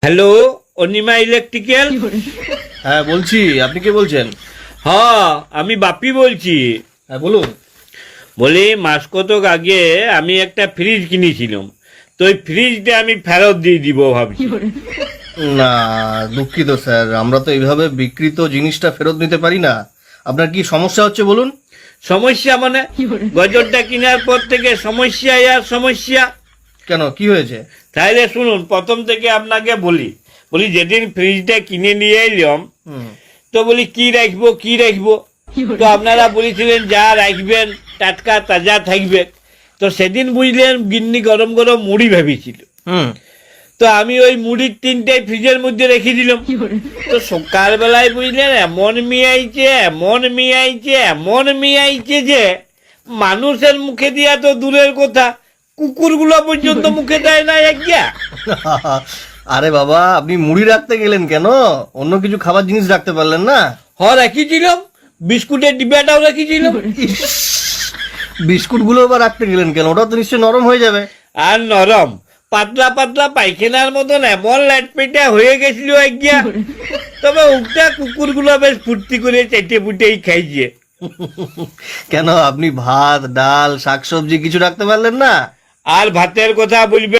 Hello, Anima electrical. হ্যাঁ বলছি, আপনি কে বলছেন? হ্যাঁ, আমি বাপি বলছি। হ্যাঁ বলুন। বলি মাস কতক আগে আমি একটা ফ্রিজ কিনেছিলাম, তো ওই ফ্রিজটা আমি ফেরত দিয়ে দিব ভাবছি। না, দুঃখিত স্যার, আমরা তো এইভাবে বিক্রিত জিনিসটা ফেরত নিতে পারি না। আপনার কি সমস্যা হচ্ছে বলুন? সমস্যা মানে? গজরটা কেনার পর থেকে সমস্যা আর সমস্যা। কেন, কি হয়েছে? তাইলে শুনুন, প্রথম থেকে আপনাকে বলি যেদিন ফ্রিজটা কিনে নিয়ে এলাম, হুম। তো বলি কি রাখবো। তো আপনারা বলেছিলেন যা রাখবেন টাটকা তাজা থাকবে। তো সেদিন বুঝলেন গিন্নি গরম গরম মুড়ি ভেবেছিল। হুম। তো আমি ওই মুড়ির তিনটাই ফ্রিজের মধ্যে রেখে দিলাম। তো সকালবেলায় বুঝলেন এমন মিয়াইছে যে মানুষের মুখে দিয়া তো দূরের কথা, কুকুরগুলো পর্যন্ত মুখে দেয় না একগা। আরে বাবা, আপনি মুড়ি রাখতে গেলেন কেন? অন্য কিছু খাবার জিনিস রাখতে পারলেন না? রেখেছিলাম, বিস্কুটের ডিব্বাটাও রেখেছিলাম। বিস্কুট গুলো আবার রাখতে গেলেন কেন? ওটা তো নিশ্চয়ই নরম হয়ে যাবে। আর নরম পাতলা পাতলা পায়খানার মতন এমন ল্যাটপেটা হয়ে গেছিল একগা। তবে ওটা কুকুরগুলো বেশ ফুর্তি করে চেটে পুটেই খাইছে। কেন, আপনি ভাত ডাল শাকসবজি কিছু রাখতে পারলেন না? আর ভাতের কথা বলবে